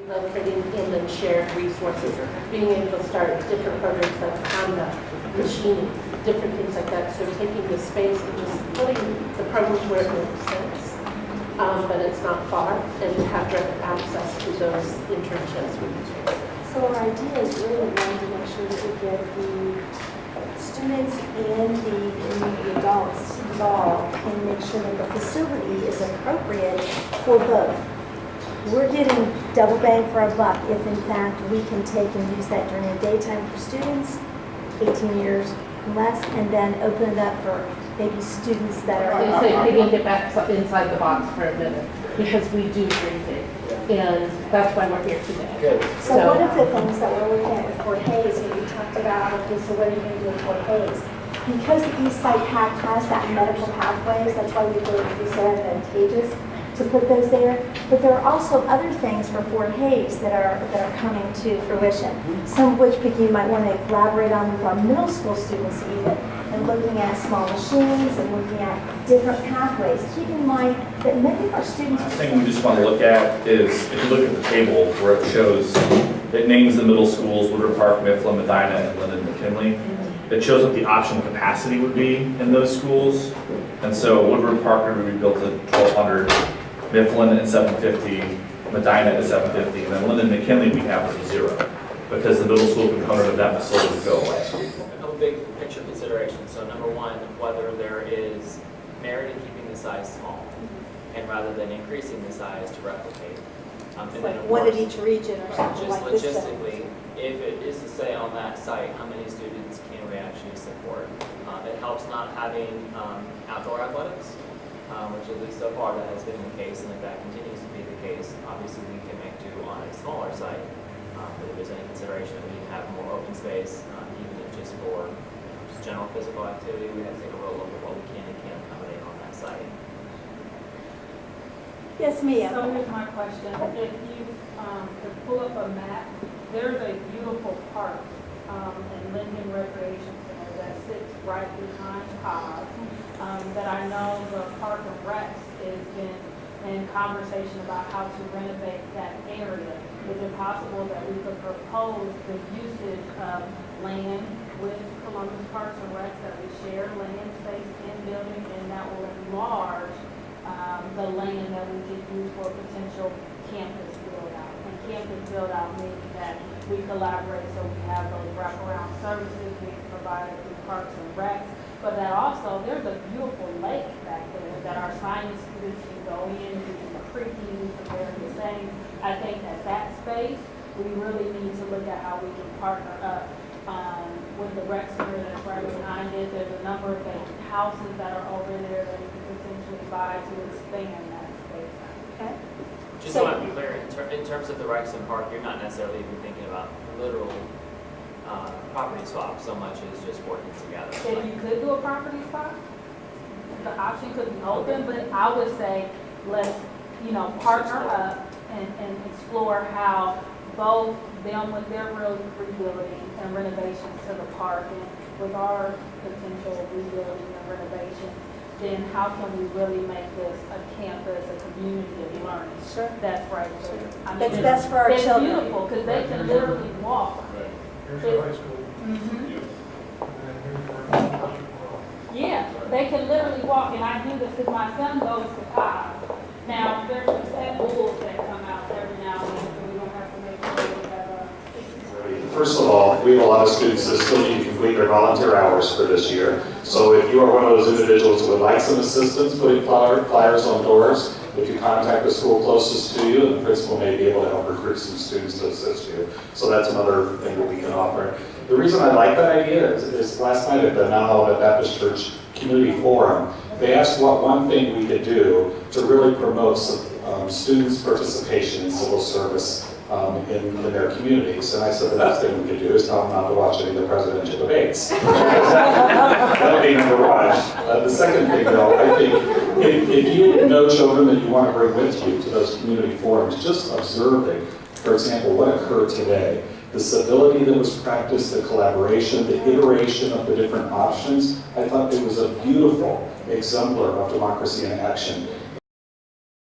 Creating in and shared resources, being able to start different programs like conduct, machining, different things like that. So taking the space and just putting the programs where it makes sense, but it's not far, and to have direct access to those internships with the space. So our idea is really wanting to make sure that we get the students and the adults involved and make sure that the facility is appropriate for both. We're getting double bang for our buck if in fact we can take and use that during the daytime for students, 18 years and less, and then open it up for maybe students that are... They say we can get back inside the box for a minute because we do dream big, and that's why we're here today. Good. So one of the things that we're looking at with Fort Hayes, and we talked about, okay, so what are you going to do with Fort Hayes? Because the East Side PAC has that medical pathways, that's why we believe it would be so advantageous to put those there. But there are also other things for Fort Hayes that are coming to fruition. Some of which you might want to collaborate on with our middle school students even, and looking at small machines and looking at different pathways. Keep in mind that many of our students... The thing we just want to look at is, if you look at the table where it shows, it names the middle schools, Woodward Park, Mifflin, Medina, and Linden McKinley. It shows what the option capacity would be in those schools. And so Woodward Park would be built at 1,200, Mifflin at 750, Medina at 750, and then Linden McKinley we have at 0, because the middle school component of that facility would go away. A couple big picture considerations. So number one, whether there is merit in keeping the size small, and rather than increasing the size to replicate. And then of one at course, each region or something just like this. logistically, if it is to say on that site, how many students can we actually support? It helps not having outdoor athletics, which at least so far that has been the case, and if that continues to be the case, obviously we can make do on a smaller site. But if there's any consideration that we need to have more open space, even if just for just general physical activity, we have to take a real look at what we can and can't accommodate on that site. Yes, Mia. So here's my question. If you could pull up a map, there's a beautiful park in Linden Recreation Center that sits right behind Cobb that I know the Park and Recs has been in conversation about how to renovate that area. Is it possible that we could propose the usage of land with Columbus Parks and Recs, that we share land space in building, and that will enlarge the land that we could use for potential campus build out? And campus build out means that we collaborate, so we have those wraparound services being provided through Parks and Recs, but that also there's a beautiful lake back there that our science students can go in, we can creeking, some various things. I think that space, we really need to look at how we can partner up with the rec center that's right behind it. There's a number of vacant houses that are over there that we can potentially buy to expand that space. Okay. Just so I be clear, in terms of the Recs and Park, you're not necessarily even thinking about literal property swap so much as just working together. If you could do a property swap, the option could be open, but I would say let's, partner up and explore how both them with their rebuilding and renovations to the park, and with our potential rebuilding and renovation, then how can we really make this a campus, a community of learning? Sure. That's right there. That's best for our children. It's beautiful because they can literally walk. Here's the high school. Mhm. And here's where Yeah, they can literally walk, and I do this because my son goes to college. Now, there's some sad bulls that come out every now and then, so we don't have to make sure we have a... First of all, we have a lot of students that still need to complete their volunteer hours for this year. So if you are one of those individuals who would like some assistance putting flyers on doors, if you contact the school closest to you, the principal may be able to help recruit some students to assist you. So that's another thing that we can offer. The reason I like that idea is last night at the Mount Olivet Baptist Church Community Forum, they asked what one thing we could do to really promote students' participation in civil service in their communities. And I said the best thing we could do is tell them not to watch any of the presidential debates. That would be number one. The second thing, though, I think if you know children that you want to bring with you to those community forums, just observing, for example, what occurred today, the civility that was practiced, the collaboration, the iteration of the different options, I thought it was a beautiful exemplar of democracy in action.